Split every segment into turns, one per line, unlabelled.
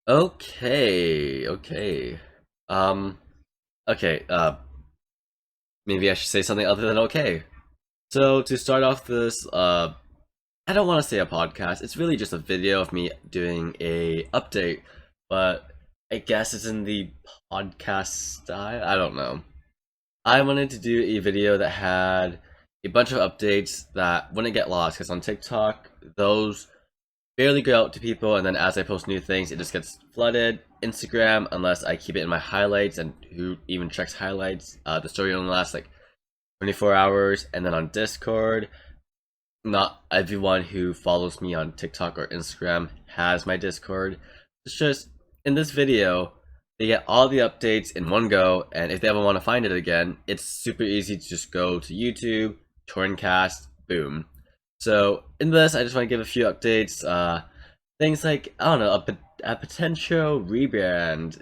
Okay. Um, okay, maybe I should say something other than okay. So to start off this, I don't want to say a podcast. It's really just a video of me doing a update, but I guess it's in the podcast style. I don't know. I wanted to do a video that had a bunch of updates that wouldn't get lost because on TikTok, those barely go out to people, and then as I post new things, it just gets flooded. Instagram, unless I keep it in my highlights, and who even checks highlights? The story only lasts like 24 hours, and then on Discord, not everyone who follows me on TikTok or Instagram has my Discord. It's just in this video, they get all the updates in one go, and if they ever want to find it again, it's super easy to just go to YouTube, Toryncast, boom. So in this, I just want to give a few updates. Things like I don't know, a potential rebrand.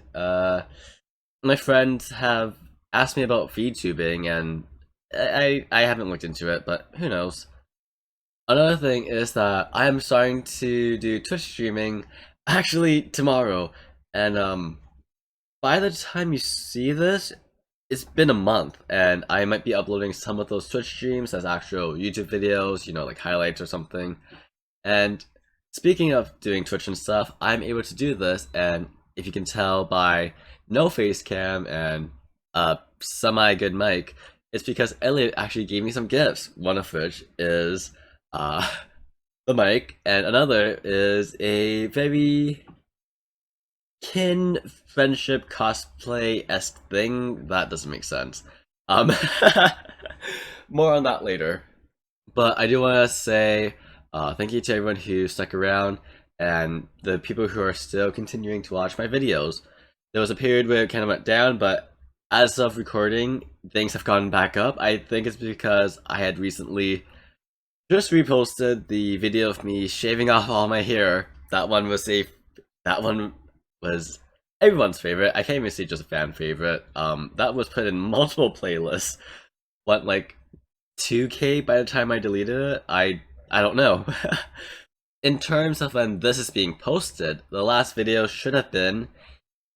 My friends have asked me about feed tubing, and I haven't looked into it, but who knows. Another thing is that I am starting to do Twitch streaming actually tomorrow, and by the time you see this, it's been a month, and I might be uploading some of those Twitch streams as actual YouTube videos, like highlights or something. And speaking of doing Twitch and stuff, I'm able to do this, and if you can tell by no face cam and a semi good mic, it's because Elliot actually gave me some gifts. One of which is uh, the mic, and another is a very kin friendship cosplay esque thing. That doesn't make sense. Um, more on that later. But I do want to say thank you to everyone who stuck around and the people who are still continuing to watch my videos. There was a period where it kind of went down, but as of recording, things have gone back up. I think it's because I had recently just reposted the video of me shaving off all my hair. That one was everyone's favorite. I can't even say just a fan favorite. That was put in multiple playlists. Went like 2K by the time I deleted it. I don't know. In terms of when this is being posted, the last video should have been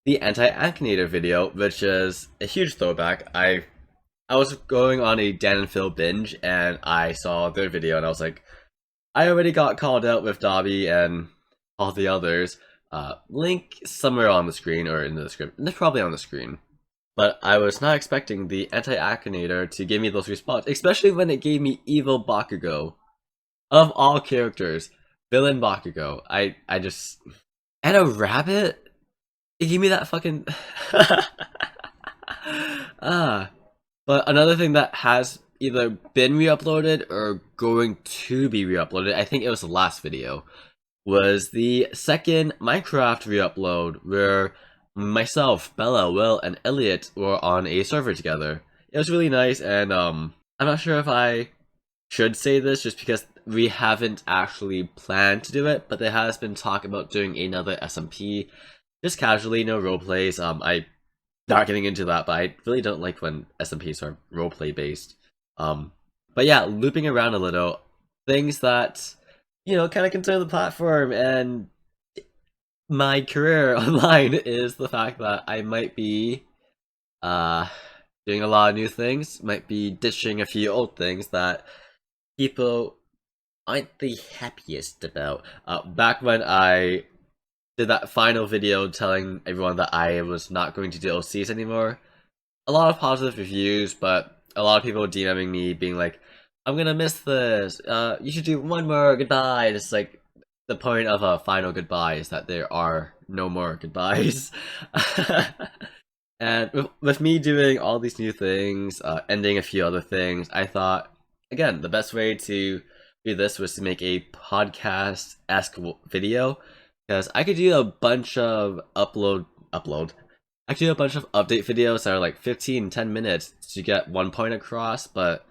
the anti-acconator video, which is a huge throwback. I was going on a Dan and Phil binge, and I saw their video, and I was like, I already got called out with Dobby and all the others. Link somewhere on the screen or in the description. It's probably on the screen. But I was not expecting the anti-acconator to give me those responses, especially when it gave me evil Bakugo. Of all characters, villain Bakugo. I just... And a rabbit? It gave me that fucking... ah. But another thing that has either been re-uploaded or going to be re-uploaded, I think it was the last video, was the second Minecraft re-upload where myself, Bella, Will, and Elliot were on a server together. It was really nice, and I'm not sure if I should say this just because we haven't actually planned to do it, but there has been talk about doing another SMP, just casually, no roleplays. I not getting into that, but I really don't like when SMPs are roleplay based. But yeah, looping around a little, things that kind of concern the platform and my career online is the fact that I might be uh doing a lot of new things, might be ditching a few old things that people aren't the happiest about. Back when I did that final video telling everyone that I was not going to do OCs anymore, a lot of positive reviews, but a lot of people DMing me being like, I'm gonna miss this, you should do one more goodbye. It's like, the point of a final goodbye is that there are no more goodbyes. And with me doing all these new things, ending a few other things, I thought, again, the best way to do this was to make a podcast-esque video, because I could do a bunch of upload. I could do a bunch of update videos that are like 10 minutes to get one point across, but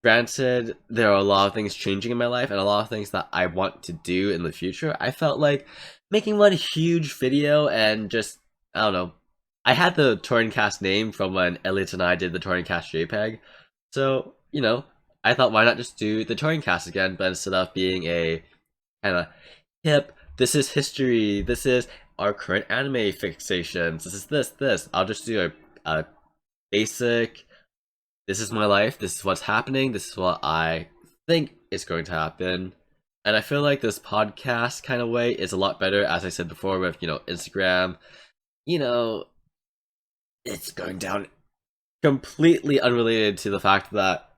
granted, there are a lot of things changing in my life and a lot of things that I want to do in the future. I felt like making one huge video and just, I don't know. I had the Toryncast name from when Elliot and I did the Toryncast JPEG. So, I thought why not just do the Toryncast again, but instead of being a kind of hip, this is history, this is our current anime fixations. This is this. I'll just do a basic, this is my life, this is what's happening, this is what I think is going to happen. And I feel like this podcast kind of way is a lot better, as I said before, with, Instagram. It's going down completely unrelated to the fact that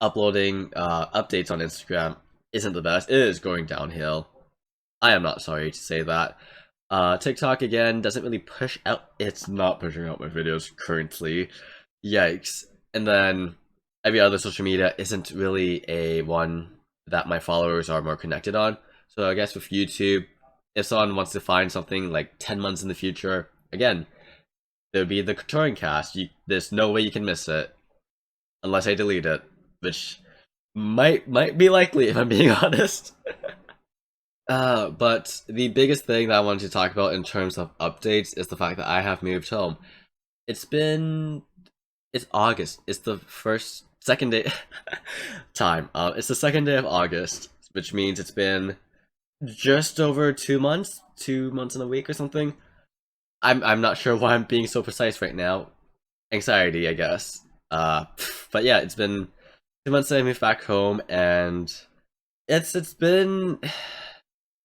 uploading updates on Instagram isn't the best. It is going downhill. I am not sorry to say that. TikTok, again, doesn't really push out. It's not pushing out my videos currently. Yikes. And then every other social media isn't really a one that my followers are more connected on. So I guess with YouTube, if someone wants to find something like 10 months in the future, again, there would be the Toryncast. There's no way you can miss it. Unless I delete it. Which might be likely, if I'm being honest. But the biggest thing that I wanted to talk about in terms of updates is the fact that I have moved home. It's August. It's the second day time. It's the second day of August, which means it's been just over 2 months, 2 months and a week or something. I'm not sure why I'm being so precise right now. Anxiety, I guess. But yeah, it's been 2 months since I moved back home, and it's been.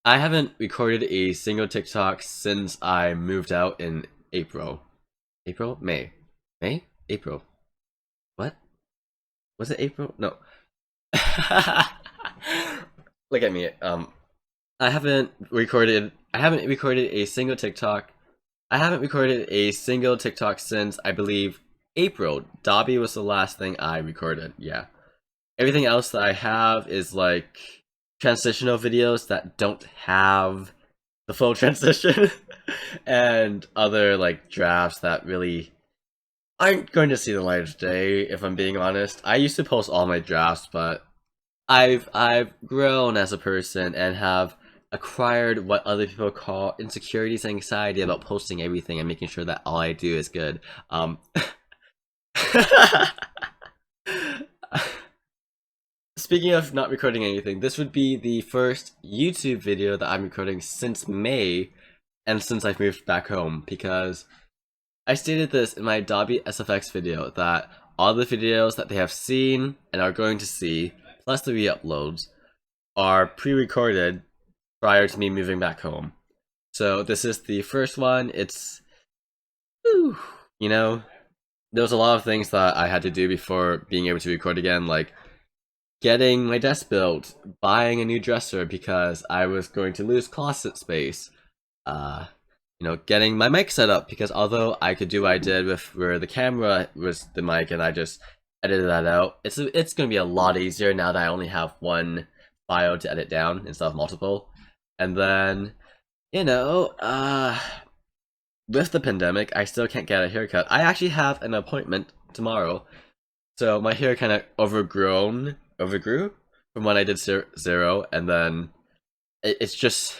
I haven't recorded a single TikTok since I moved out in April. May? April. What? Was it April? No. Look at me. I haven't recorded a single TikTok. I haven't recorded a single TikTok since, I believe, April. Dobby was the last thing I recorded. Yeah. Everything else that I have is like transitional videos that don't have the full transition and other like drafts that really aren't going to see the light of day, if I'm being honest. I used to post all my drafts, but I've grown as a person and have acquired what other people call insecurities and anxiety about posting everything and making sure that all I do is good. Speaking of not recording anything, this would be the first YouTube video that I'm recording since May, and since I've moved back home, because I stated this in my Dobby SFX video, that all the videos that they have seen and are going to see, plus the re-uploads, are pre-recorded prior to me moving back home. So this is the first one. It's, there was a lot of things that I had to do before being able to record again, like getting my desk built, buying a new dresser because I was going to lose closet space, getting my mic set up, because although I could do what I did with where the camera was the mic and I just edited that out, it's going to be a lot easier now that I only have one file to edit down instead of multiple. And then, with the pandemic, I still can't get a haircut. I actually have an appointment tomorrow, so my hair kind of overgrew from when I did zero, and then it's just,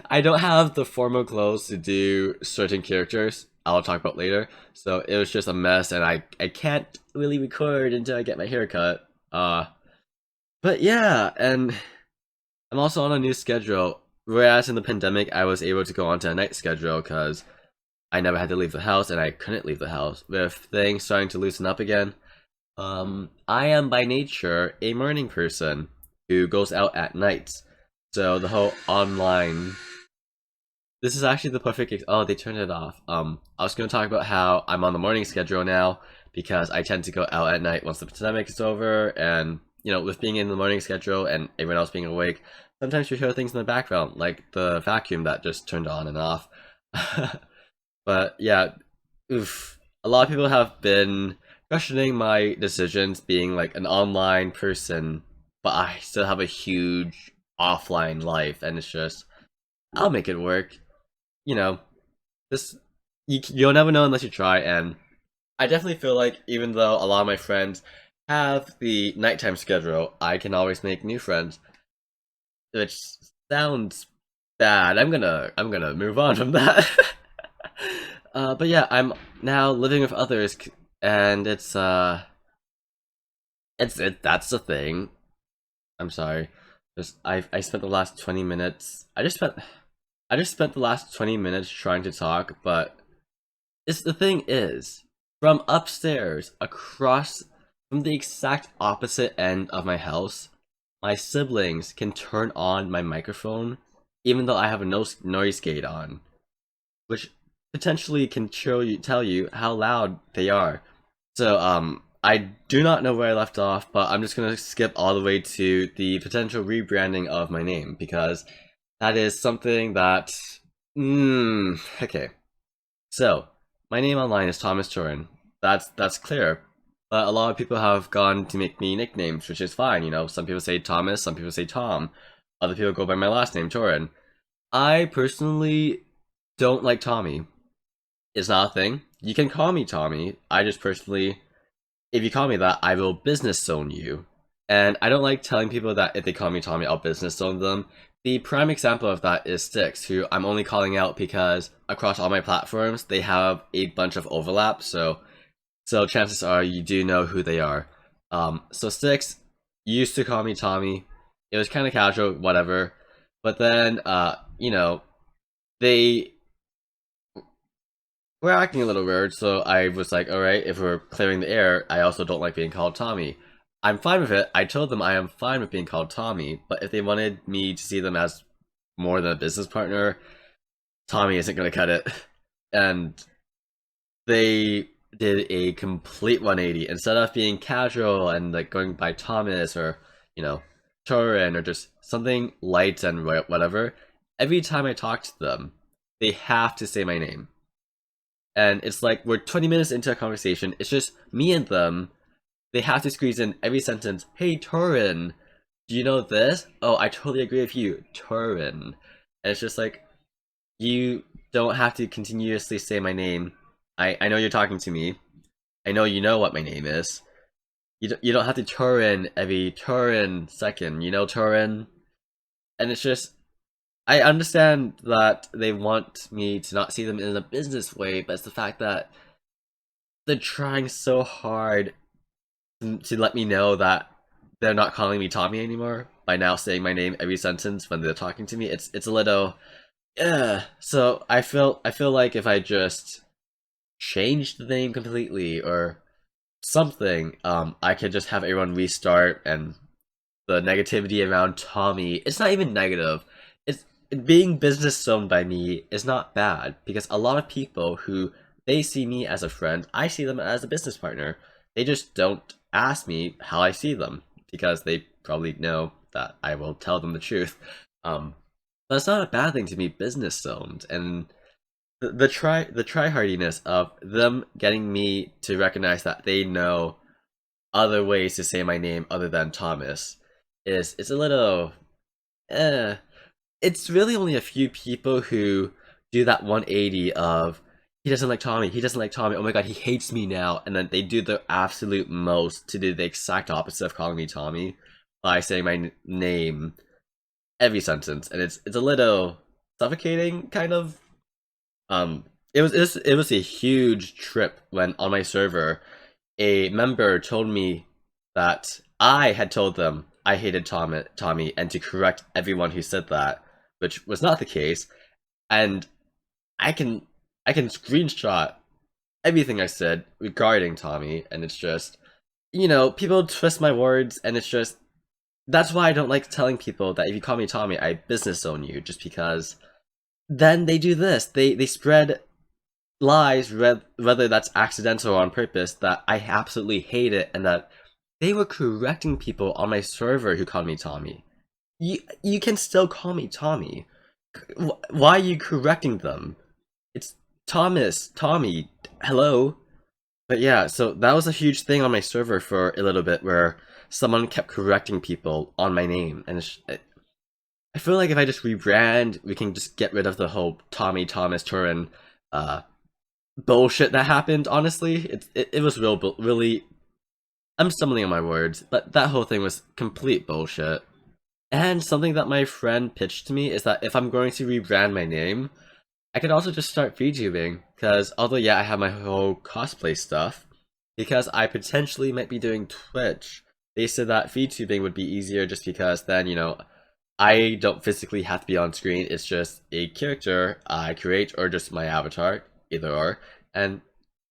I don't have the formal clothes to do certain characters I'll talk about later, so it was just a mess, and I can't really record until I get my hair cut. But yeah, and I'm also on a new schedule, whereas in the pandemic I was able to go onto a night schedule because I never had to leave the house, and I couldn't leave the house. With things starting to loosen up again, I am by nature a morning person who goes out at nights. So the whole online, this is actually the perfect, oh, they turned it off. I was going to talk about how I'm on the morning schedule now because I tend to go out at night once the pandemic is over, and with being in the morning schedule and everyone else being awake, sometimes you hear things in the background, like the vacuum that just turned on and off. But yeah, a lot of people have been questioning my decisions being like an online person, but I still have a huge offline life, and it's just, I'll make it work. You'll never know unless you try, and I definitely feel like even though a lot of my friends have the nighttime schedule, I can always make new friends, which sounds bad. I'm gonna move on from that. But yeah, I'm now living with others, and that's the thing. I'm sorry. I spent the last 20 minutes. I just spent the last 20 minutes trying to talk, but the thing is, from upstairs, across from the exact opposite end of my house, my siblings can turn on my microphone, even though I have a noise gate on, which potentially can tell you how loud they are. So, I do not know where I left off, but I'm just gonna skip all the way to the potential rebranding of my name, because that is something that. Okay. So, my name online is Thomas Toryn. That's clear. But a lot of people have gone to make me nicknames, which is fine. You know, some people say Thomas, some people say Tom. Other people go by my last name, Toryn. I personally don't like Tommy. It's not a thing. You can call me Tommy. I just personally, if you call me that, I will business zone you. And I don't like telling people that if they call me Tommy, I'll business zone them. The prime example of that is Styx, who I'm only calling out because across all my platforms, they have a bunch of overlap, so chances are you do know who they are. So Styx used to call me Tommy. It was kind of casual, whatever. But then, they were acting a little weird, so I was like, alright, if we're clearing the air, I also don't like being called Tommy. I'm fine with it. I told them I am fine with being called Tommy, but if they wanted me to see them as more than a business partner, Tommy isn't going to cut it. And they did a complete 180. Instead of being casual and like going by Thomas or, Toryn or just something light and whatever, every time I talk to them, they have to say my name. And it's like we're 20 minutes into a conversation, it's just me and them. They have to squeeze in every sentence, hey Toryn, do you know this? Oh, I totally agree with you, Toryn. And it's just like, you don't have to continuously say my name. I know you're talking to me. I know you know what my name is. You don't have to Toryn every Toryn second, Toryn? And it's just, I understand that they want me to not see them in a business way, but it's the fact that they're trying so hard to let me know that they're not calling me Tommy anymore by now saying my name every sentence when they're talking to me. It's a little, yeah. So I feel like if I just changed the name completely or something, I could just have everyone restart, and the negativity around Tommy, it's not even negative. It's being business zoned by me is not bad, because a lot of people who they see me as a friend, I see them as a business partner. They just don't ask me how I see them because they probably know that I will tell them the truth. But it's not a bad thing to be business zoned, and the try hardiness of them getting me to recognize that they know other ways to say my name other than Thomas is it's a little it's really only a few people who do that 180 of he doesn't like Tommy, oh my god, he hates me now, and then they do the absolute most to do the exact opposite of calling me Tommy by saying my name every sentence, and it's a little suffocating, kind of. It was a huge trip when on my server a member told me that I had told them I hated Tommy, and to correct everyone who said that, which was not the case. And I can screenshot everything I said regarding Tommy, and it's just, people twist my words, and it's just, that's why I don't like telling people that if you call me Tommy, I business zone you, just because then they do this. They spread lies, whether that's accidental or on purpose, that I absolutely hate it, and that they were correcting people on my server who called me Tommy. You can still call me Tommy. Why are you correcting them? It's Thomas, Tommy, hello. But yeah, so that was a huge thing on my server for a little bit, where someone kept correcting people on my name, and I feel like if I just rebrand, we can just get rid of the whole Tommy, Thomas, Toryn bullshit that happened. Honestly, it was really. I'm stumbling on my words, but that whole thing was complete bullshit. And something that my friend pitched to me is that if I'm going to rebrand my name, I could also just start VTubing, because although yeah, I have my whole cosplay stuff, because I potentially might be doing Twitch, they said that VTubing would be easier just because then, I don't physically have to be on screen. It's just a character I create or just my avatar, either or. And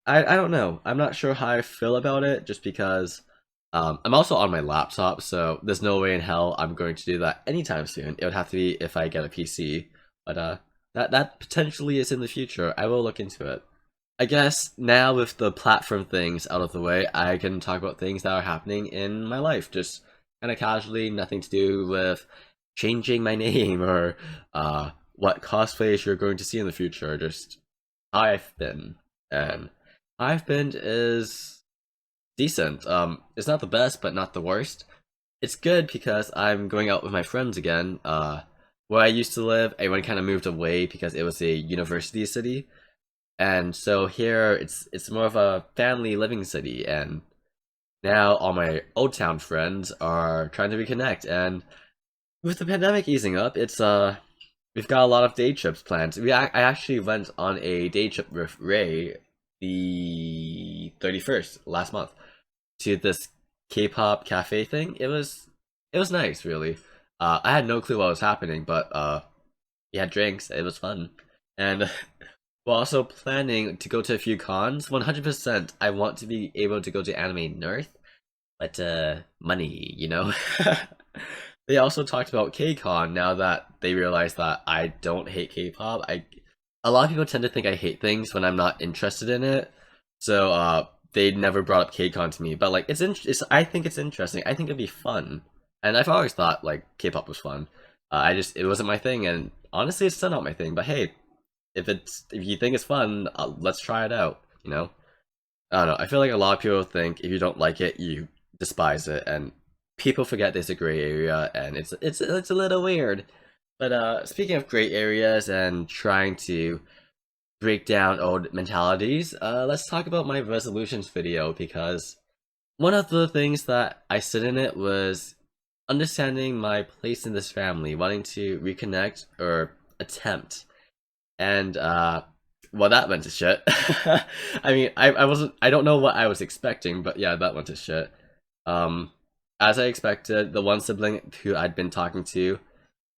I don't know. I'm not sure how I feel about it just because I'm also on my laptop, so there's no way in hell I'm going to do that anytime soon. It would have to be if I get a PC. But that potentially is in the future. I will look into it. I guess now with the platform things out of the way, I can talk about things that are happening in my life, just kind of casually, nothing to do with changing my name or what cosplays you're going to see in the future. Just how I've been, and how I've been is decent. It's not the best, but not the worst. It's good because I'm going out with my friends again. Where I used to live, everyone kind of moved away because it was a university city, and so here it's more of a family living city. And now all my old town friends are trying to reconnect. And with the pandemic easing up, it's we've got a lot of day trips planned. I actually went on a day trip with Ray the 31st last month to this K-pop cafe thing. It was nice, really. I had no clue what was happening, but we had drinks. It was fun, and we're also planning to go to a few cons. 100%, I want to be able to go to Anime North, but money, you know. They also talked about K-Con now that they realize that I don't hate K-pop. A lot of people tend to think I hate things when I'm not interested in it. So they never brought up K-Con to me, but like it's I think it's interesting. I think it'd be fun. And I've always thought like K-pop was fun. It wasn't my thing, and honestly it's still not my thing. But hey, if you think it's fun, let's try it out, you know? I don't know. I feel like a lot of people think if you don't like it, you despise it, and people forget there's a gray area, and it's a little weird. But speaking of gray areas and trying to break down old mentalities, let's talk about my resolutions video, because one of the things that I said in it was understanding my place in this family, wanting to reconnect or attempt. And well, that went to shit. I mean, I don't know what I was expecting, but yeah, that went to shit. As I expected, the one sibling who I'd been talking to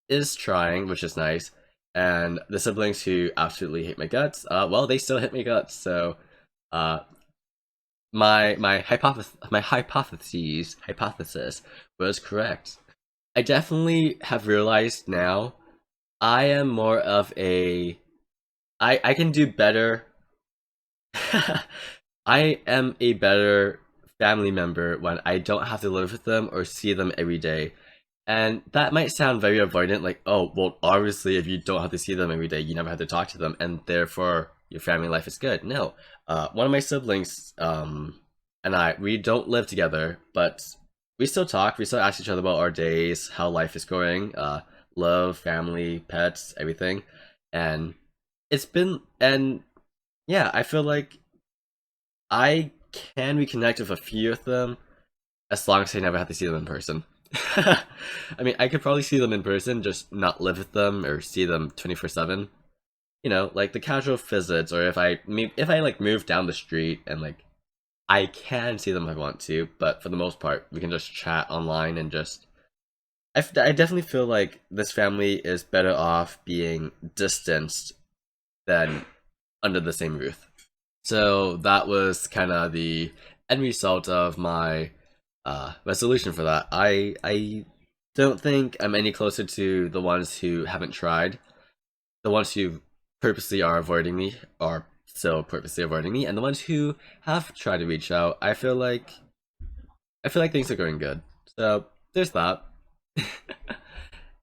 is trying, which is nice. And the siblings who absolutely hate my guts, well, they still hate my guts. So, uh, my hypothesis was correct. I definitely have realized now I am more of a I can do better. I am a better family member when I don't have to live with them or see them every day. And that might sound very avoidant, like, oh, well, obviously, if you don't have to see them every day, you never have to talk to them, and therefore your family life is good. No, one of my siblings, and we don't live together, but we still talk. We still ask each other about our days, how life is going, love, family, pets, everything, and and yeah, I feel like I can reconnect with a few of them as long as I never have to see them in person. I mean, I could probably see them in person, just not live with them or see them 24/7. You know, like the casual visits, or if I like move down the street and like I can see them if I want to, but for the most part, we can just chat online and just. I definitely feel like this family is better off being distanced than under the same roof. So that was kind of the end result of my resolution for that. I don't think I'm any closer to the ones who haven't tried. The ones who purposely are avoiding me are still purposely avoiding me, and the ones who have tried to reach out, I feel like things are going good. So there's that.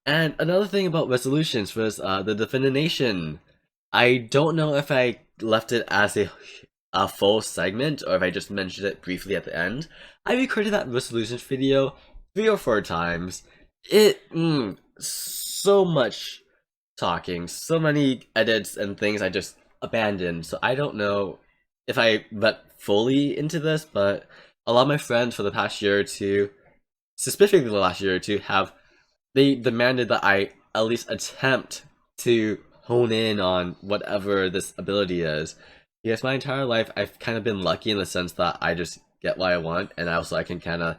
And another thing about resolutions was the definition. I don't know if I left it as a full segment or if I just mentioned it briefly at the end. I recorded that resolutions video 3 or 4 times. So much talking, so many edits and things I just abandoned. So I don't know if I went fully into this, but a lot of my friends for the past year or two, specifically the last year or two, they demanded that I at least attempt to hone in on whatever this ability is. Because my entire life I've kind of been lucky in the sense that I just get what I want, and also I can kind of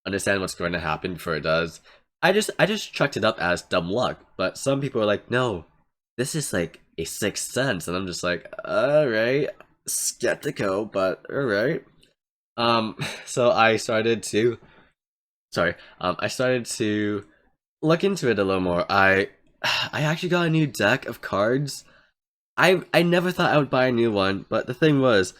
understand what's going to happen before it does. I just chucked it up as dumb luck, but some people are like, no, this is like a sixth sense, and I'm just like, all right, skeptical, but all right. Um, so I started to look into it a little more. I actually got a new deck of cards. I never thought I would buy a new one, but the thing was,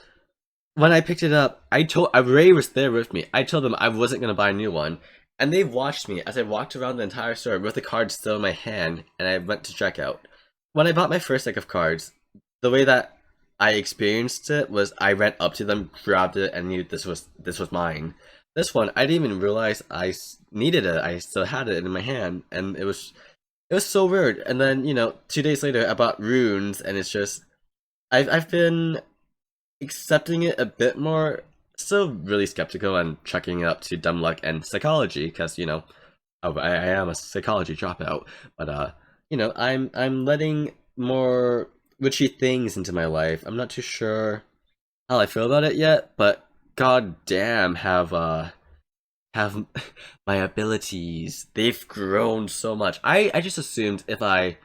when I picked it up, Ray was there with me. I told them I wasn't gonna buy a new one, and they watched me as I walked around the entire store with the card still in my hand, and I went to checkout. When I bought my first deck of cards, the way that I experienced it was I ran up to them, grabbed it, and knew this was mine. This one, I didn't even realize needed it. I still had it in my hand, and it was so weird. And then 2 days later, I bought runes, and it's just I've been accepting it a bit more. Still really skeptical and chucking it up to dumb luck and psychology because I am a psychology dropout. But I'm letting more witchy things into my life. I'm not too sure how I feel about it yet, but god damn, have my abilities, they've grown so much. I just assumed if I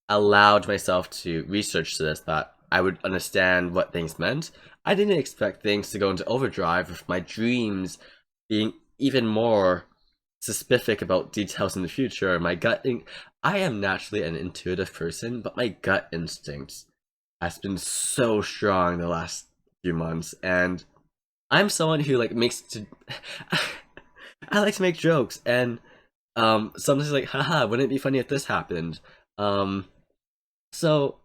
allowed myself to research this that I would understand what things meant. I didn't expect things to go into overdrive with my dreams being even more specific about details in the future. I am naturally an intuitive person, but my gut instinct has been so strong the last few months, and I'm someone who I like to make jokes, and sometimes like, haha, wouldn't it be funny if this happened? Um, so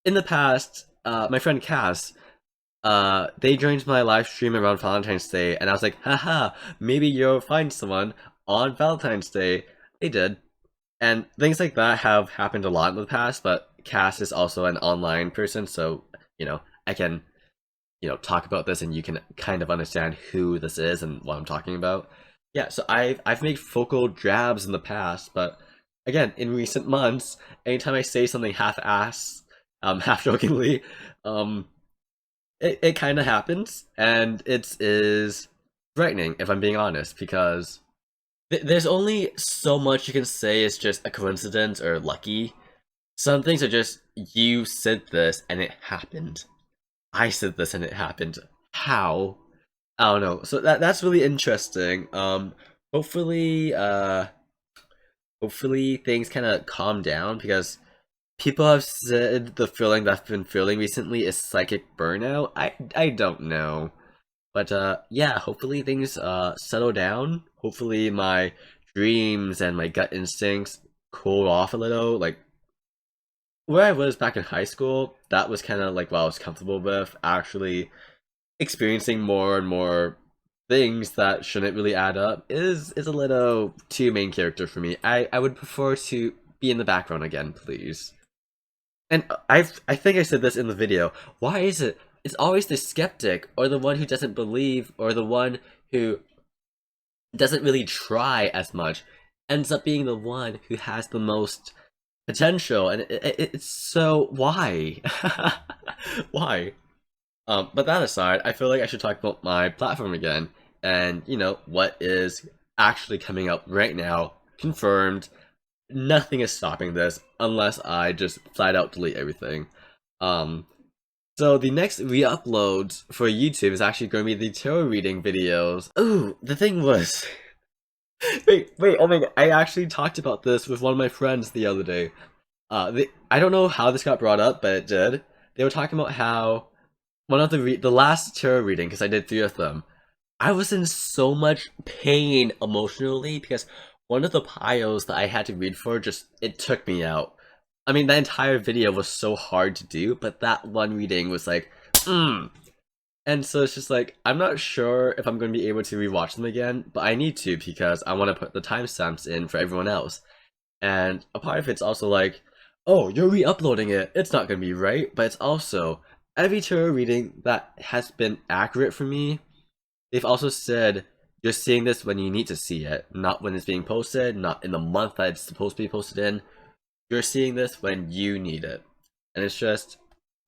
in the past, my friend Cass, they joined my live stream around Valentine's Day, and I was like, haha, maybe you'll find someone on Valentine's Day. They did, and things like that have happened a lot in the past. But Cass is also an online person, so I can talk about this, and you can kind of understand who this is and what I'm talking about. Yeah, so I've made focal jabs in the past, but again, in recent months, anytime I say something half-ass, half jokingly, it kind of happens, and it is frightening if I'm being honest, because there's only so much you can say is just a coincidence or lucky. Some things are just, you said this and it happened. I said this and it happened. How? I don't know. So that's really interesting. Hopefully, hopefully things kind of calm down, because people have said the feeling that I've been feeling recently is psychic burnout. I don't know. But yeah, hopefully things settle down. Hopefully my dreams and my gut instincts cool off a little. Like where I was back in high school, that was kind of like what I was comfortable with. Actually experiencing more and more things that shouldn't really add up is a little too main character for me. I would prefer to be in the background again, please. And I think I said this in the video. Why is it? It's always the skeptic, or the one who doesn't believe, or the one who doesn't really try as much, ends up being the one who has the most potential. And it's so why? Why? But that aside, I feel like I should talk about my platform again, and what is actually coming up right now, confirmed. Nothing is stopping this unless I just flat out delete everything. So the next re-upload for YouTube is actually going to be the tarot reading videos. Ooh, the thing was, wait, oh my god, I actually talked about this with one of my friends the other day. I don't know how this got brought up, but it did. They were talking about how one of the last tarot reading, because I did 3 of them, I was in so much pain emotionally because one of the piles that I had to read for it took me out. I mean, that entire video was so hard to do, but that one reading was like, And so it's just like, I'm not sure if I'm going to be able to rewatch them again, but I need to, because I want to put the timestamps in for everyone else. And a part of it's also like, oh, you're re-uploading it, it's not going to be right, but it's also, every tarot reading that has been accurate for me, they've also said, you're seeing this when you need to see it, not when it's being posted, not in the month that it's supposed to be posted in. You're seeing this when you need it. And it's just,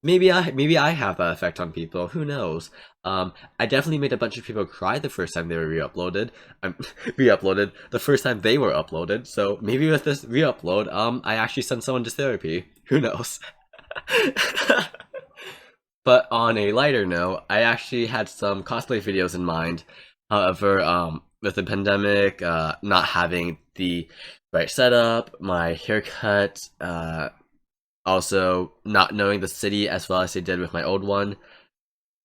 maybe I have that effect on people. Who knows? I definitely made a bunch of people cry the first time they were re-uploaded. Re-uploaded the first time they were uploaded. So maybe with this re-upload, I actually sent someone to therapy. Who knows? But on a lighter note, I actually had some cosplay videos in mind. However, with the pandemic, not having the right setup, my haircut, also not knowing the city as well as I did with my old one,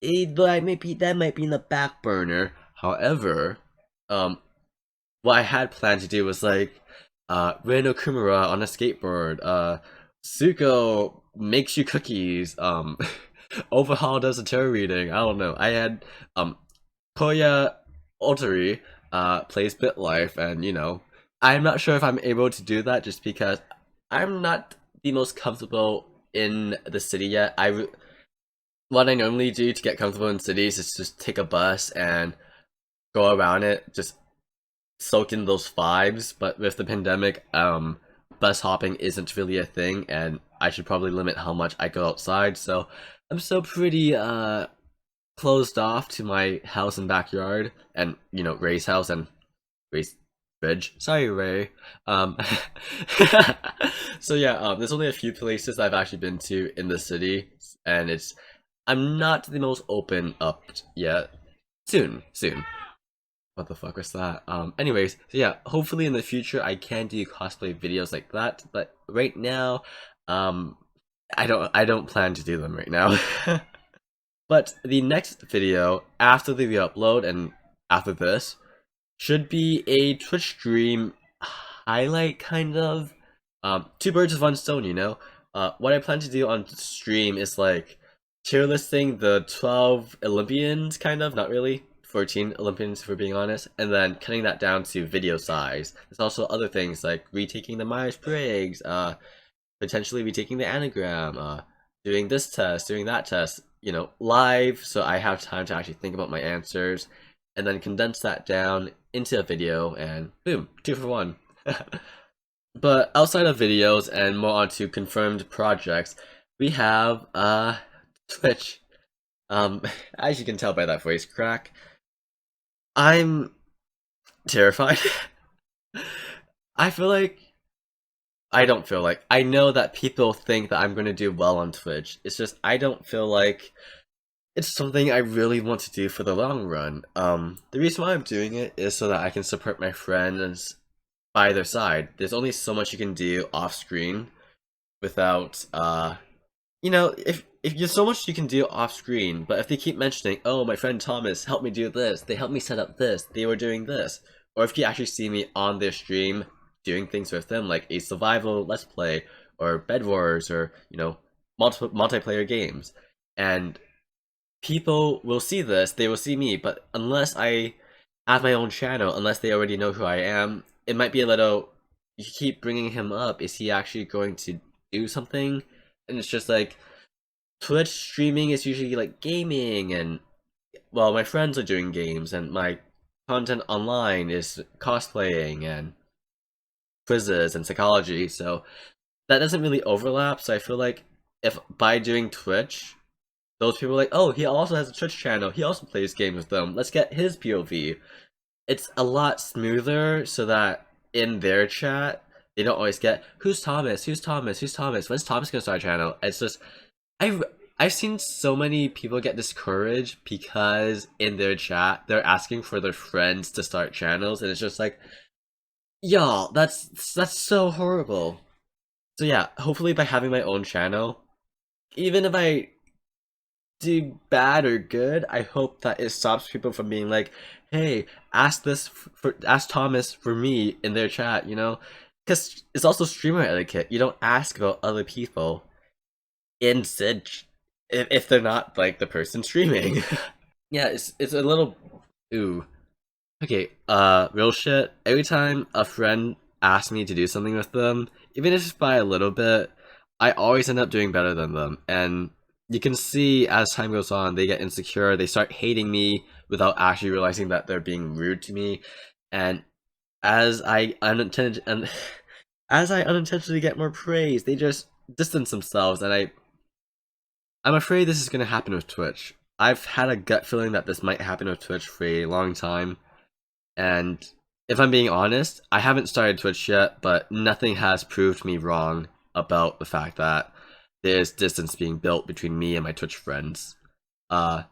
that might be in the back burner. However, um, what I had planned to do was like, Reno Kumura on a skateboard, Suko makes you cookies, Overhaul does a tarot reading. I don't know. I had Koya Otari plays BitLife, and I'm not sure if I'm able to do that just because I'm not the most comfortable in the city yet. What I normally do to get comfortable in cities is just take a bus and go around it, just soak in those vibes. But with the pandemic, bus hopping isn't really a thing, and I should probably limit how much I go outside. So I'm still pretty closed off to my house and backyard, and Ray's house and Ray's fridge. Sorry, Ray. Um, so yeah, there's only a few places I've actually been to in the city, and I'm not the most open up yet. Soon, soon. What the fuck was that? Anyways, so yeah, hopefully in the future I can do cosplay videos like that, but right now, um, I don't plan to do them right now. But the next video after the upload and after this should be a Twitch stream highlight kind of. Two birds with one stone, what I plan to do on stream is like tier listing the 12 Olympians, kind of, not really, 14 Olympians for being honest, and then cutting that down to video size. There's also other things like retaking the Myers-Briggs, potentially retaking the anagram, doing this test, doing that test, live, so I have time to actually think about my answers, and then condense that down into a video, and boom, 2 for 1. But outside of videos and more onto confirmed projects, we have Twitch. As you can tell by that voice crack, I'm terrified. I don't feel like I know that people think that I'm going to do well on Twitch. It's just I don't feel like it's something I really want to do for the long run. The reason why I'm doing it is so that I can support my friends by their side. There's only so much you can do off screen without if there's so much you can do off screen, but if they keep mentioning, oh, my friend Thomas helped me do this, they helped me set up this, they were doing this, or if you actually see me on their stream doing things with them, like a survival let's play or Bed Wars or multiplayer games, and people will see this, they will see me, but unless I have my own channel, unless they already know who I am, it might be a little, you keep bringing him up, is he actually going to do something? And it's just like, Twitch streaming is usually like gaming, and well, my friends are doing games, and my content online is cosplaying and quizzes and psychology, so that doesn't really overlap. So I feel like if by doing Twitch, those people are like, oh, he also has a Twitch channel, he also plays games with them, let's get his POV. It's a lot smoother so that in their chat, they don't always get, who's Thomas, who's Thomas, who's Thomas, when's Thomas gonna start a channel? It's just, I've seen so many people get discouraged because in their chat, they're asking for their friends to start channels, and it's just like, y'all, that's so horrible. So yeah, hopefully by having my own channel, even if I do bad or good, I hope that it stops people from being like, hey, ask Thomas for me in their chat, because it's also streamer etiquette. You don't ask about other people in said if they're not like the person streaming. Yeah, it's a little ooh. Okay, real shit. Every time a friend asks me to do something with them, even if it's by a little bit, I always end up doing better than them. And you can see as time goes on, they get insecure, they start hating me without actually realizing that they're being rude to me. And as I as I unintentionally get more praise, they just distance themselves, and I'm afraid this is gonna happen with Twitch. I've had a gut feeling that this might happen with Twitch for a long time, and if I'm being honest, I haven't started Twitch yet, but nothing has proved me wrong about the fact that there's distance being built between me and my Twitch friends. Uh,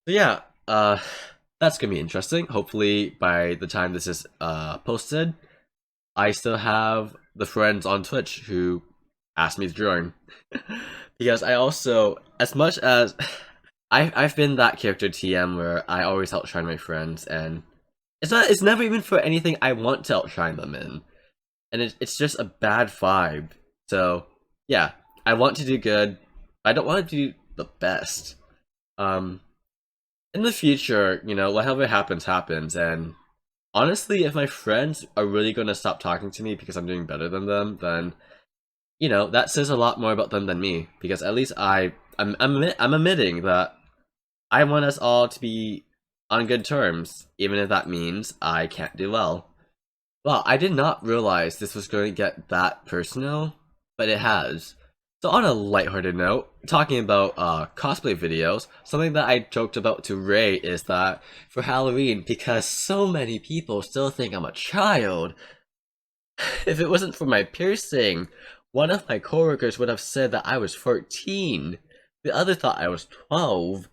so yeah, that's gonna be interesting. Hopefully, by the time this is posted, I still have the friends on Twitch who asked me to join. Because I also, as much as I've been that character TM where I always outshine my friends, and it's never even for anything I want to outshine them in, and it's just a bad vibe. So yeah, I want to do good. I don't want to do the best. Um, in the future, whatever happens, happens. And honestly, if my friends are really gonna stop talking to me because I'm doing better than them, then that says a lot more about them than me. Because at least I'm admitting that I want us all to be on good terms, even if that means I can't do well. Well, I did not realize this was going to get that personal, but it has. So on a lighthearted note, talking about cosplay videos, something that I joked about to Ray is that for Halloween, because so many people still think I'm a child, if it wasn't for my piercing, one of my coworkers would have said that I was 14. The other thought I was 12.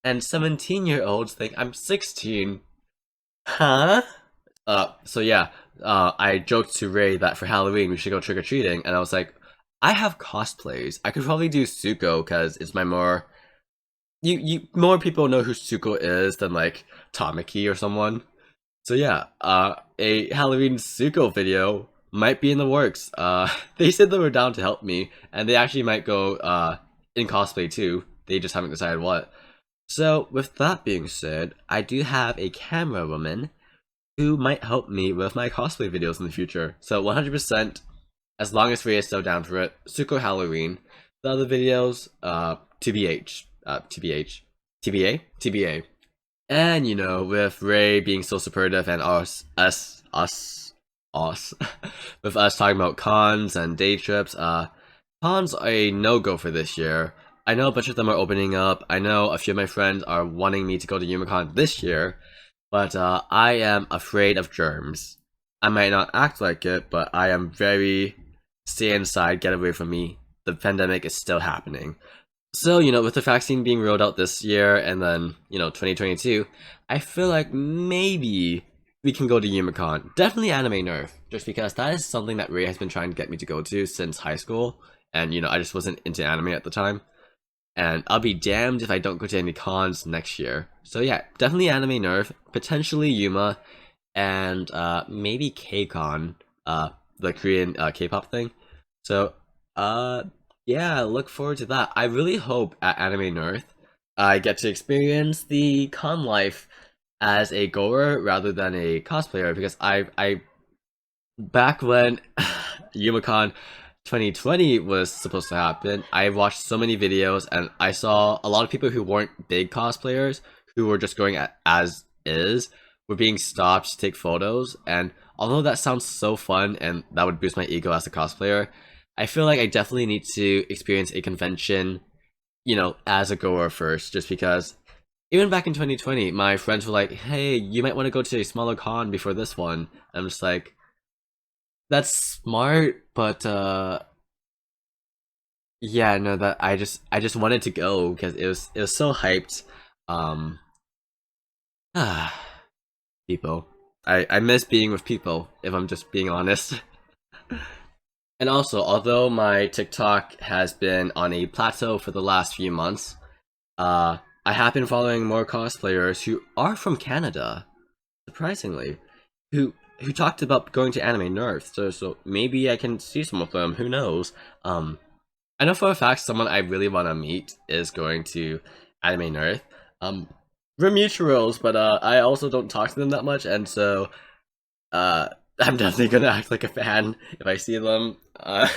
And 17-year-olds think I'm 16. Huh? So yeah, I joked to Ray that for Halloween we should go trick-or-treating, and I was like, I have cosplays. I could probably do Tsuko, because it's my more... more people know who Tsuko is than, like, Tamaki or someone. So yeah, a Halloween Tsuko video might be in the works. They said they were down to help me, and they actually might go, in cosplay too. They just haven't decided what. So, with that being said, I do have a camera woman who might help me with my cosplay videos in the future. So, 100%, as long as Rhea is still down for it, Tsuko Halloween. The other videos, TBH, TBH, TBA, TBA. And, with Ray being so supportive and us, with us talking about cons and day trips, cons are a no-go for this year. I know a bunch of them are opening up. I know a few of my friends are wanting me to go to YumaCon this year, but I am afraid of germs. I might not act like it, but I am very stay inside, get away from me. The pandemic is still happening. So, with the vaccine being rolled out this year and then, 2022, I feel like maybe we can go to YumaCon. Definitely Anime Nerf, just because that is something that Ray has been trying to get me to go to since high school, and, I just wasn't into anime at the time. And I'll be damned if I don't go to any cons next year. So yeah, definitely Anime Nerf, potentially Yuma, and maybe K-Con, the Korean K-pop thing. So yeah, look forward to that. I really hope at Anime Nerf I get to experience the con life as a goer rather than a cosplayer, because I back when YumaCon 2020 was supposed to happen, I watched so many videos and I saw a lot of people who weren't big cosplayers, who were just going as is, were being stopped to take photos. And although that sounds so fun and that would boost my ego as a cosplayer, I feel like I definitely need to experience a convention, as a goer first, just because even back in 2020, my friends were like, hey, you might want to go to a smaller con before this one. And I'm just like, that's smart, but yeah, no, that I just wanted to go because it was so hyped. Um, ah, people, I miss being with people. If I'm just being honest. And also, although my TikTok has been on a plateau for the last few months, I have been following more cosplayers who are from Canada, surprisingly, who talked about going to Anime Nerf. So maybe I can see some of them. Who knows? I know for a fact someone I really want to meet is going to Anime Nerf. We're mutuals, but I also don't talk to them that much, and so I'm definitely gonna act like a fan if I see them. Uh,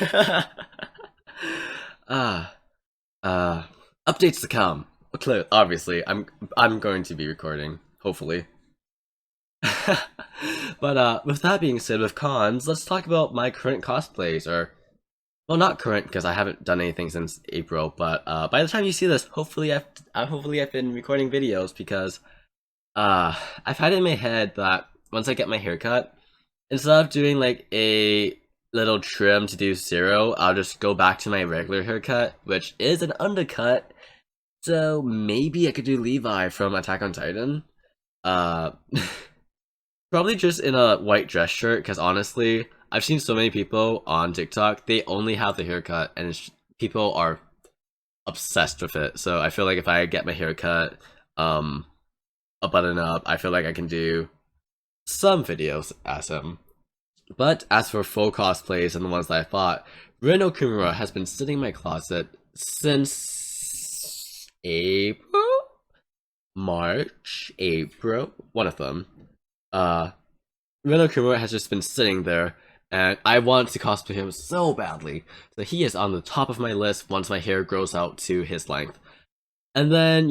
uh, Updates to come. Obviously, I'm going to be recording, hopefully. But with that being said, with cons, let's talk about my current cosplays, or well, not current because I haven't done anything since April. But by the time you see this, hopefully I've been recording videos because I've had it in my head that once I get my haircut, instead of doing like a little trim to do zero, I'll just go back to my regular haircut, which is an undercut. So maybe I could do Levi from Attack on Titan. Uh, Probably just in a white dress shirt, because honestly, I've seen so many people on TikTok, they only have the haircut, and people are obsessed with it. So I feel like if I get my haircut, a button up, I feel like I can do some videos as him. But as for full cosplays and the ones that I bought, Ren Okumura has been sitting in my closet since April? March? April? One of them. Ren Okumura has just been sitting there, and I want to cosplay him so badly. So he is on the top of my list once my hair grows out to his length. And then,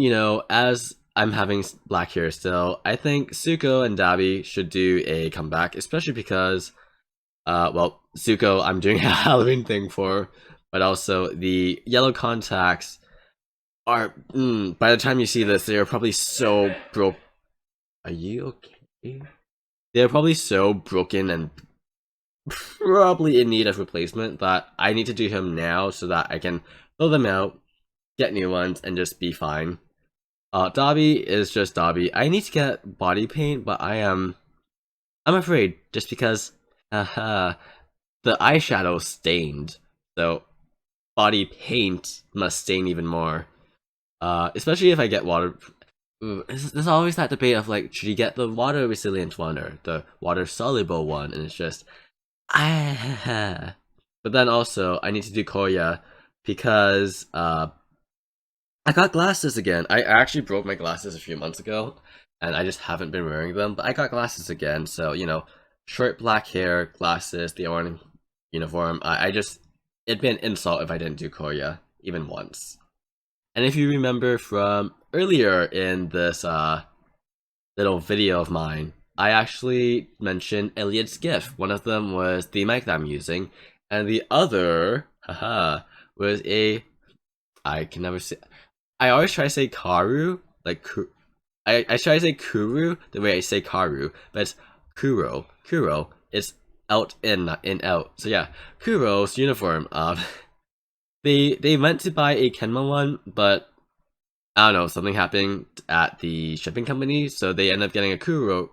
as I'm having black hair still, I think Zuko and Dabi should do a comeback, especially because, well, Zuko I'm doing a Halloween thing for, but also the yellow contacts are, by the time you see this, they are probably so broke. Are you okay? They're probably so broken and probably in need of replacement that I need to do him now so that I can throw them out, get new ones, and just be fine. Dabi is just Dabi. I need to get body paint, but I'm afraid just because the eyeshadow stained. So body paint must stain even more. Especially if I get water. There's always that debate of like, should you get the water resilient one or the water soluble one? And it's just, but then also I need to do Koya because I got glasses again. I actually broke my glasses a few months ago, and I just haven't been wearing them. But I got glasses again, so short black hair, glasses, the orange uniform. I just it'd be an insult if I didn't do Koya even once. And if you remember from earlier in this little video of mine, I actually mentioned Elliot's gift. One of them was the mic that I'm using, and the other, was I can never say. I always try to say Karu, like I try to say Kuru the way I say Karu, but it's Kuro. Kuro. It's out in, not in out. So yeah, Kuro's uniform. They meant to buy a Kenma one, but I don't know, something happened at the shipping company, so they ended up getting a Karu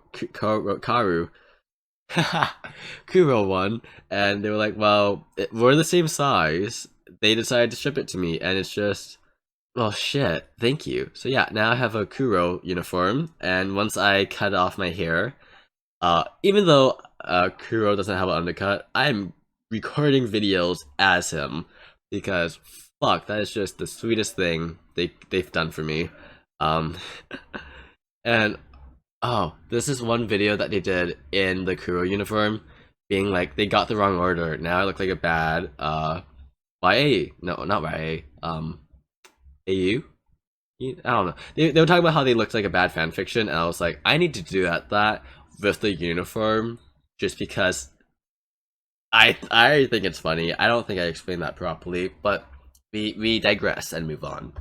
Kuro one, and they were like, well, we're the same size. They decided to ship it to me, and it's just, well, shit, thank you. So yeah, now I have a Kuro uniform, and once I cut off my hair, even though Kuro doesn't have an undercut, I'm recording videos as him, because fuck, that is just the sweetest thing they've done for me. And oh, this is one video that they did in the Kuro uniform, being like they got the wrong order. Now I look like a bad YA. No, not YA. AU. I don't know. They were talking about how they looked like a bad fanfiction, and I was like, I need to do that with the uniform, just because I think it's funny. I don't think I explained that properly, but we digress and move on.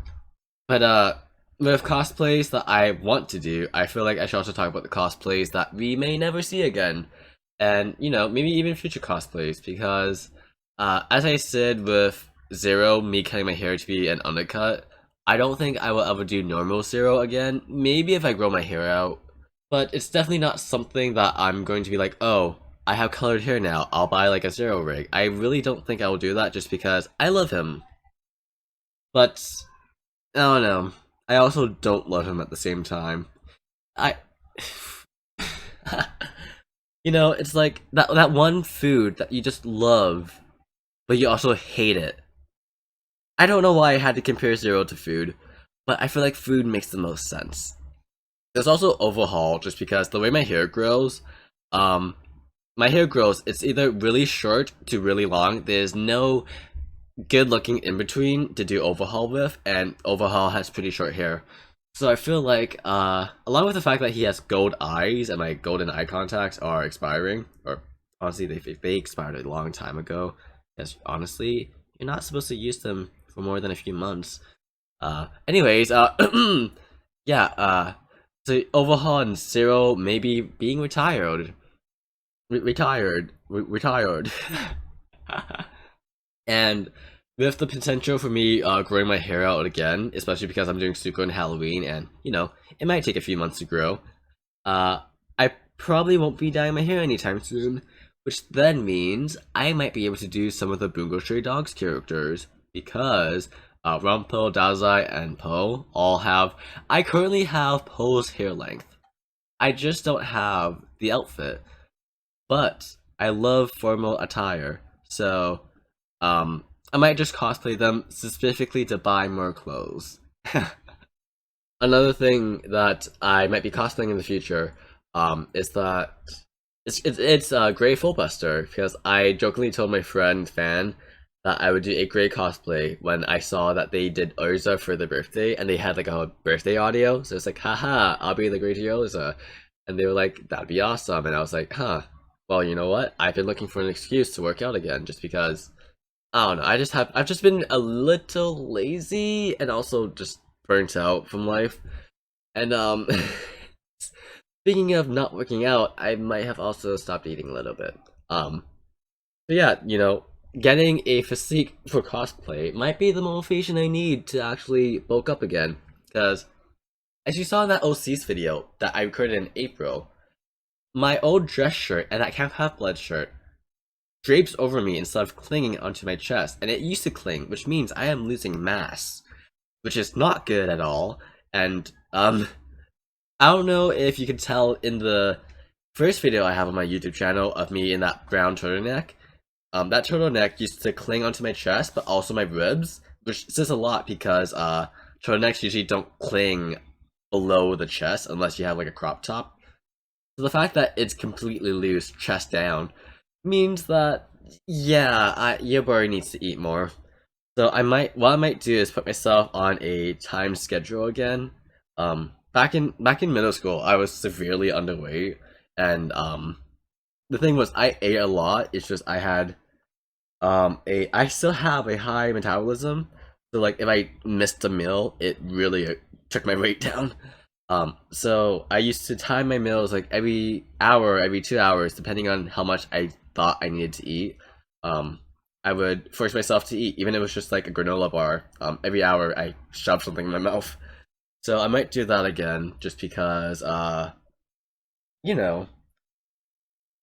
But with cosplays that I want to do, I feel like I should also talk about the cosplays that we may never see again, and maybe even future cosplays, because as I said with Zero, me cutting my hair to be an undercut, I don't think I will ever do normal Zero again. Maybe if I grow my hair out, but it's definitely not something that I'm going to be like, oh, I have colored hair now, I'll buy like a Zero rig. I really don't think I will do that, just because I love him. But I don't know. I also don't love him at the same time. It's like that one food that you just love, but you also hate it. I don't know why I had to compare Zero to food, but I feel like food makes the most sense. There's also overhaul, just because the way my hair grows, it's either really short to really long. There's no good looking in between to do overhaul with, and overhaul has pretty short hair. So I feel like, along with the fact that he has gold eyes and my golden eye contacts are expiring, or honestly they expired a long time ago. because honestly, you're not supposed to use them for more than a few months. Anyways, yeah, so overhaul and Zero maybe being retired. Retired. And with the potential for me growing my hair out again, especially because I'm doing Suko and Halloween, and it might take a few months to grow. I probably won't be dyeing my hair anytime soon, which then means I might be able to do some of the Bungo Stray Dogs characters because Rumpel, Dazai, and Po all have. I currently have Po's hair length. I just don't have the outfit, but I love formal attire, so I might just cosplay them specifically to buy more clothes. Another thing that I might be cosplaying in the future is that it's Grey Fullbuster, because I jokingly told my friend Fan that I would do a Grey cosplay when I saw that they did Urza for their birthday and they had like a birthday audio. So it's like, haha, I'll be the Grey Urza. And they were like, that'd be awesome. And I was like, huh, well, you know what? I've been looking for an excuse to work out again just because I don't know. I've just been a little lazy and also just burnt out from life. And speaking of not working out, I might have also stopped eating a little bit. But yeah, getting a physique for cosplay might be the motivation I need to actually bulk up again. Because as you saw in that OC's video that I recorded in April, my old dress shirt and that Camp Half-Blood shirt drapes over me instead of clinging onto my chest, and it used to cling, which means I am losing mass, which is not good at all. And I don't know if you can tell in the first video I have on my YouTube channel of me in that brown turtleneck. That turtleneck used to cling onto my chest, but also my ribs, which says a lot because turtlenecks usually don't cling below the chest unless you have like a crop top. So the fact that it's completely loose, chest down, means that your body needs to eat more. So what I might do is put myself on a time schedule again. Back in middle school, I was severely underweight, and the thing was I ate a lot. It's just I still have a high metabolism, so like if I missed a meal, it really took my weight down. So I used to time my meals like every hour, every 2 hours, depending on how much I thought I needed to eat. I would force myself to eat, even if it was just like a granola bar. Every hour I shoved something in my mouth. So I might do that again, just because, you know,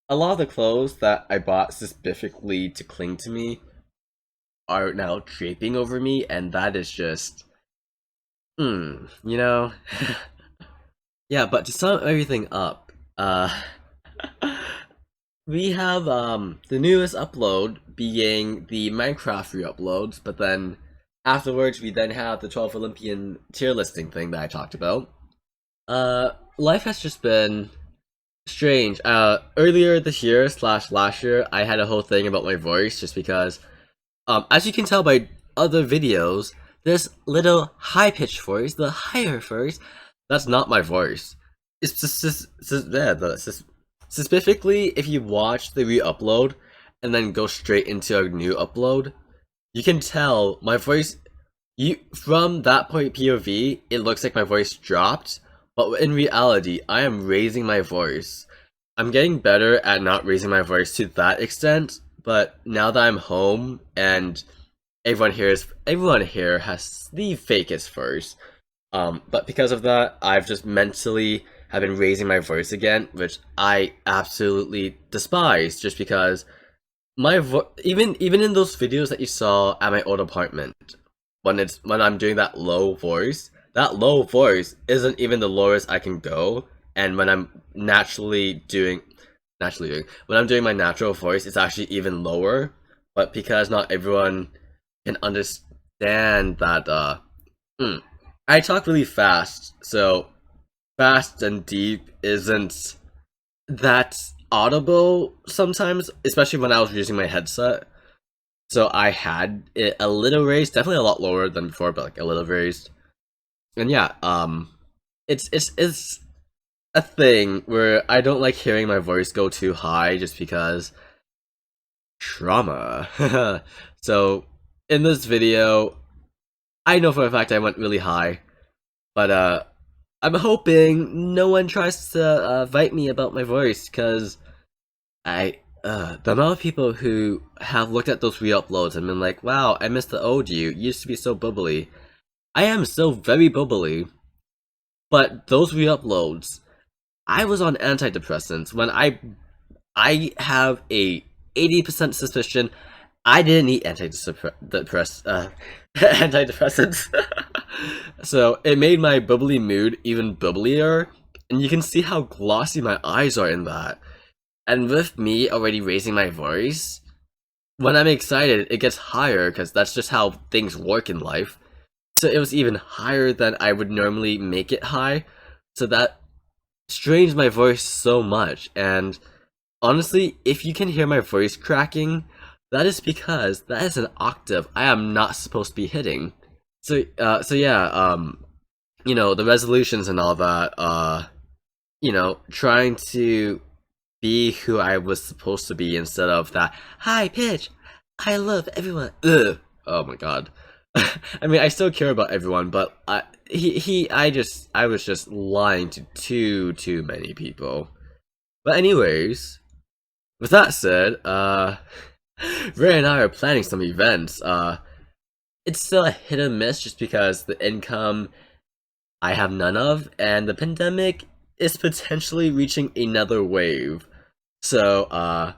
a lot of the clothes that I bought specifically to cling to me are now draping over me, and that is just, you know. Yeah, but to sum everything up, we have the newest upload being the Minecraft re-uploads, but then afterwards we then have the 12 Olympian tier listing thing that I talked about. Life has just been strange. Earlier this year / last year, I had a whole thing about my voice just because, as you can tell by other videos, this little high-pitched voice, the higher voice, that's not my voice. It's just specifically if you watch the re-upload and then go straight into a new upload, you can tell my voice. From that point POV, it looks like my voice dropped, but in reality, I am raising my voice. I'm getting better at not raising my voice to that extent, but now that I'm home and everyone here has the fakest voice. But because of that, I've just mentally have been raising my voice again, which I absolutely despise, just because even in those videos that you saw at my old apartment, when I'm doing that low voice isn't even the lowest I can go, and when I'm when I'm doing my natural voice, it's actually even lower. But because not everyone can understand that, I talk really fast, so fast and deep isn't that audible sometimes, especially when I was using my headset. So I had it a little raised, definitely a lot lower than before, but like a little raised. And yeah, it's a thing where I don't like hearing my voice go too high, just because trauma. So, in this video, I know for a fact I went really high, but I'm hoping no one tries to fight me about my voice, because the amount of people who have looked at those re-uploads and been like, wow, I miss the old you used to be so bubbly. I am so very bubbly, but those re-uploads, I was on antidepressants when I have a 80% suspicion I didn't need antidepressants. So it made my bubbly mood even bubblier, and you can see how glossy my eyes are in that. And with me already raising my voice, when I'm excited, it gets higher, because that's just how things work in life. So it was even higher than I would normally make it high, so that strains my voice so much. And honestly, if you can hear my voice cracking, that is because that is an octave I am not supposed to be hitting. So yeah, you know, the resolutions and all that, you know, trying to be who I was supposed to be instead of that high pitch, I love everyone. Ugh. Oh my god. I mean, I still care about everyone, but I was just lying to too many people. But anyways, with that said, Ray and I are planning some events. It's still a hit and miss just because the income I have none of, and the pandemic is potentially reaching another wave. So,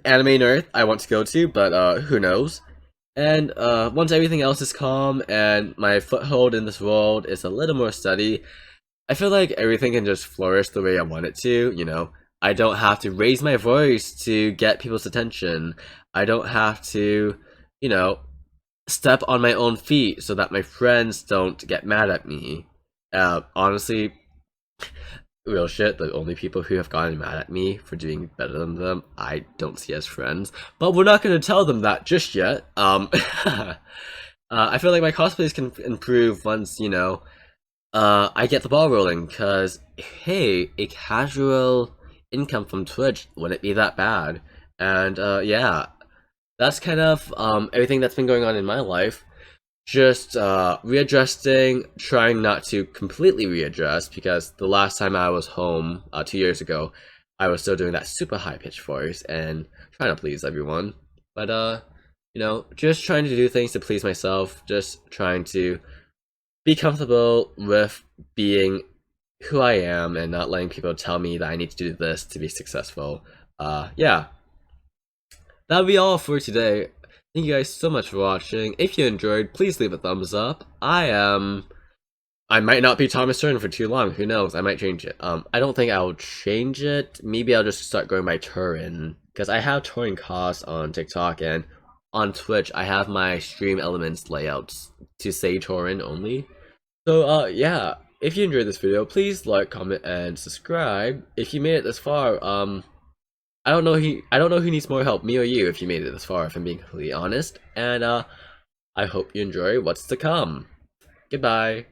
Anime Earth I want to go to, but who knows? And once everything else is calm and my foothold in this world is a little more steady, I feel like everything can just flourish the way I want it to, you know? I don't have to raise my voice to get people's attention. I don't have to, you know, step on my own feet so that my friends don't get mad at me. Honestly, real shit, the only people who have gotten mad at me for doing better than them, I don't see as friends. But we're not going to tell them that just yet. I feel like my cosplays can improve once, you know, I get the ball rolling, because, hey, a casual income from Twitch wouldn't be that bad. And yeah, that's kind of everything that's been going on in my life. Just readjusting, trying not to completely readjust, because the last time I was home 2 years ago, I was still doing that super high pitched voice and trying to please everyone. But you know, just trying to do things to please myself, just trying to be comfortable with being who I am and not letting people tell me that I need to do this to be successful. Yeah. That'll be all for today. Thank you guys so much for watching. If you enjoyed, please leave a thumbs up. I might not be Thomas Toryn for too long. Who knows? I might change it. I don't think I'll change it. Maybe I'll just start going by Toryn, because I have Toryncast on TikTok, and on Twitch I have my stream elements layouts to say Toryn only. So yeah, if you enjoyed this video, please like, comment, and subscribe. If you made it this far, I don't know who needs more help, me or you, if you made it this far, if I'm being completely honest. And I hope you enjoy what's to come. Goodbye.